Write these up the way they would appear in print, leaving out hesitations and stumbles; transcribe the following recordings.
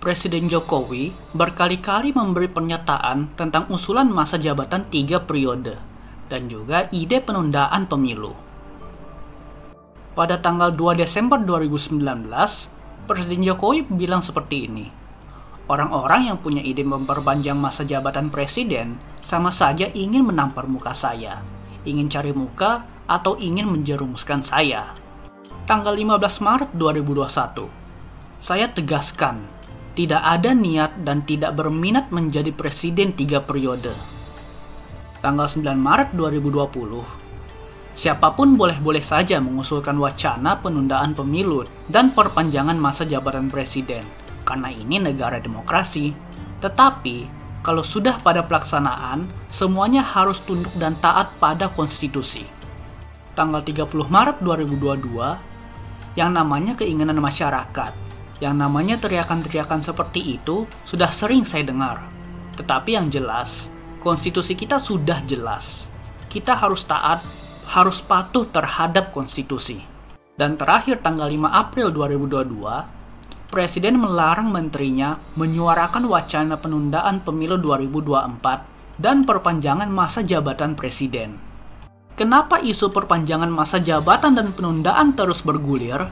Presiden Jokowi berkali-kali memberi pernyataan tentang usulan masa jabatan 3 periode dan juga ide penundaan pemilu. Pada tanggal 2 Desember 2019, Presiden Jokowi bilang seperti ini, "Orang-orang yang punya ide memperpanjang masa jabatan presiden sama saja ingin menampar muka saya, ingin cari muka atau ingin menjerumuskan saya." Tanggal 15 Maret 2021, saya tegaskan, tidak ada niat dan tidak berminat menjadi presiden 3 periode. Tanggal 9 Maret 2020, siapapun boleh-boleh saja mengusulkan wacana penundaan pemilu dan perpanjangan masa jabatan presiden, karena ini negara demokrasi. Tetapi, kalau sudah pada pelaksanaan, semuanya harus tunduk dan taat pada konstitusi. Tanggal 30 Maret 2022, yang namanya keinginan masyarakat, yang namanya teriakan-teriakan seperti itu sudah sering saya dengar. Tetapi yang jelas, konstitusi kita sudah jelas. Kita harus taat, harus patuh terhadap konstitusi. Dan terakhir tanggal 5 April 2022, Presiden melarang menterinya menyuarakan wacana penundaan pemilu 2024 dan perpanjangan masa jabatan presiden. Kenapa isu perpanjangan masa jabatan dan penundaan terus bergulir?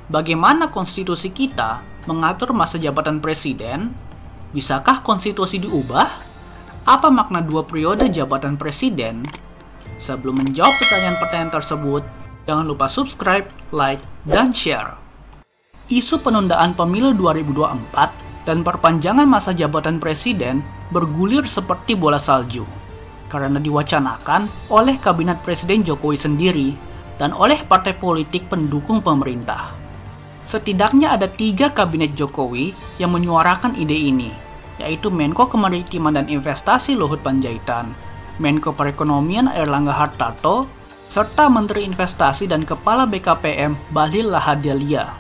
Bagaimana konstitusi kita mengatur masa jabatan presiden? Bisakah konstitusi diubah? Apa makna 2 periode jabatan presiden? Sebelum menjawab pertanyaan-pertanyaan tersebut, jangan lupa subscribe, like, dan share. Isu penundaan pemilu 2024 dan perpanjangan masa jabatan presiden bergulir seperti bola salju, karena diwacanakan oleh Kabinet Presiden Jokowi sendiri dan oleh partai politik pendukung pemerintah. Setidaknya ada 3 Kabinet Jokowi yang menyuarakan ide ini, yaitu Menko Kemaritiman dan Investasi Luhut Panjaitan, Menko Perekonomian Airlangga Hartarto, serta Menteri Investasi dan Kepala BKPM Bahlil Lahadalia.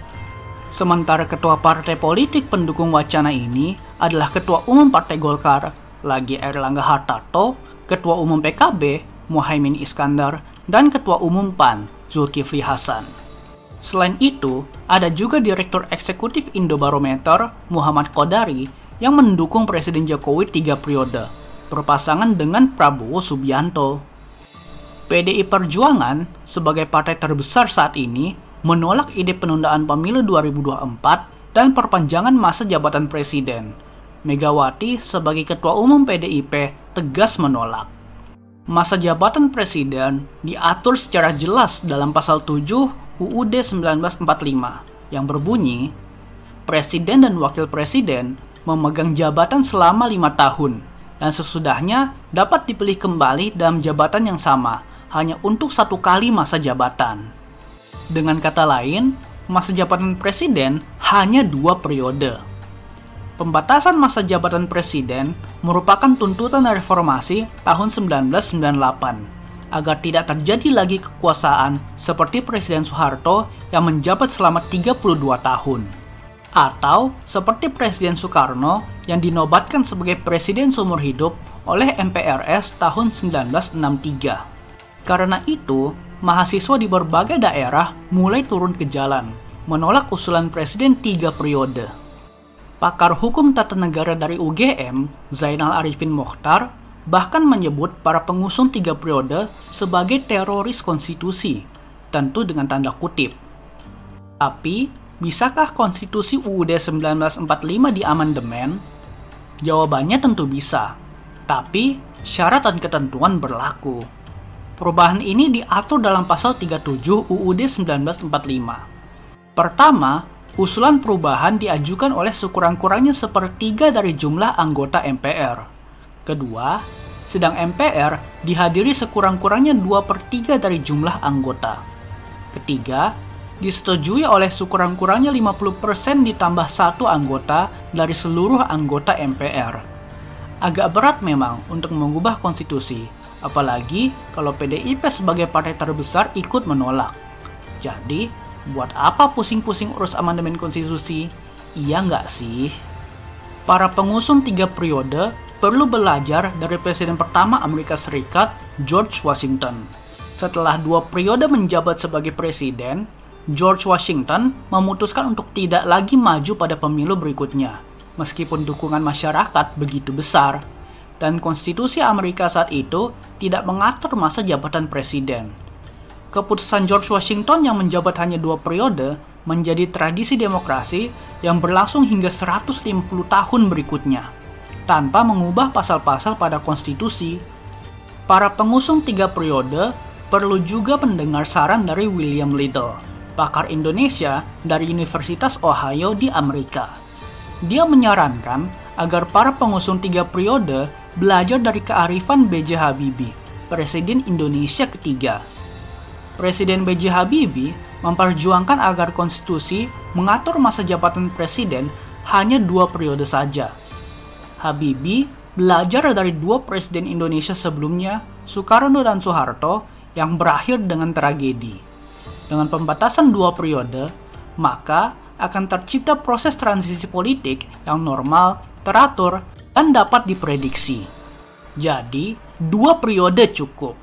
Sementara ketua partai politik pendukung wacana ini adalah Ketua Umum Partai Golkar, lagi Airlangga Hartarto, Ketua Umum PKB, Muhaimin Iskandar, dan Ketua Umum PAN, Zulkifli Hasan. Selain itu, ada juga Direktur Eksekutif Indobarometer, Muhammad Qodari, yang mendukung Presiden Jokowi 3 periode, berpasangan dengan Prabowo Subianto. PDI Perjuangan, sebagai partai terbesar saat ini, menolak ide penundaan pemilu 2024 dan perpanjangan masa jabatan presiden. Megawati sebagai Ketua Umum PDIP tegas menolak. Masa jabatan presiden diatur secara jelas dalam pasal 7 UUD 1945 yang berbunyi, Presiden dan Wakil Presiden memegang jabatan selama 5 tahun dan sesudahnya dapat dipilih kembali dalam jabatan yang sama hanya untuk 1 kali masa jabatan. Dengan kata lain, masa jabatan presiden hanya 2 periode. Pembatasan masa jabatan presiden merupakan tuntutan reformasi tahun 1998 agar tidak terjadi lagi kekuasaan seperti Presiden Soeharto yang menjabat selama 32 tahun, atau seperti Presiden Soekarno yang dinobatkan sebagai presiden seumur hidup oleh MPRS tahun 1963. Karena itu, mahasiswa di berbagai daerah mulai turun ke jalan, menolak usulan presiden 3 periode. Pakar hukum tata negara dari UGM, Zainal Arifin Mokhtar, bahkan menyebut para pengusung 3 periode sebagai teroris konstitusi, tentu dengan tanda kutip. Tapi, bisakah konstitusi UUD 1945 diamandemen? Jawabannya tentu bisa, tapi syarat dan ketentuan berlaku. Perubahan ini diatur dalam pasal 37 UUD 1945. Pertama, usulan perubahan diajukan oleh sekurang-kurangnya 1/3 dari jumlah anggota MPR. Kedua, sidang MPR dihadiri sekurang-kurangnya 2/3 dari jumlah anggota. Ketiga, disetujui oleh sekurang-kurangnya 50% ditambah 1 anggota dari seluruh anggota MPR. Agak berat memang untuk mengubah konstitusi, apalagi kalau PDIP sebagai partai terbesar ikut menolak. Jadi, buat apa pusing-pusing urus amandemen konstitusi? Iya nggak sih? Para pengusung 3 periode perlu belajar dari Presiden pertama Amerika Serikat, George Washington. Setelah 2 periode menjabat sebagai presiden, George Washington memutuskan untuk tidak lagi maju pada pemilu berikutnya. meskipun dukungan masyarakat begitu besar, dan konstitusi Amerika saat itu tidak mengatur masa jabatan presiden. Keputusan George Washington yang menjabat hanya 2 periode menjadi tradisi demokrasi yang berlangsung hingga 150 tahun berikutnya, tanpa mengubah pasal-pasal pada konstitusi. Para pengusung 3 periode perlu juga mendengar saran dari William Little, pakar Indonesia dari Universitas Ohio di Amerika. Dia menyarankan agar para pengusung 3 periode belajar dari kearifan B.J. Habibie, Presiden Indonesia ketiga. Presiden B.J. Habibie memperjuangkan agar konstitusi mengatur masa jabatan presiden hanya 2 periode saja. Habibie belajar dari 2 presiden Indonesia sebelumnya, Soekarno dan Soeharto, yang berakhir dengan tragedi. Dengan pembatasan 2 periode, maka akan tercipta proses transisi politik yang normal, teratur, dan dapat diprediksi. Jadi, 2 periode cukup.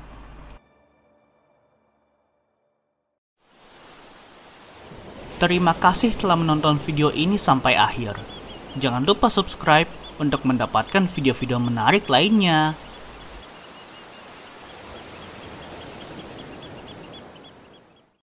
Terima kasih telah menonton video ini sampai akhir. Jangan lupa subscribe untuk mendapatkan video-video menarik lainnya.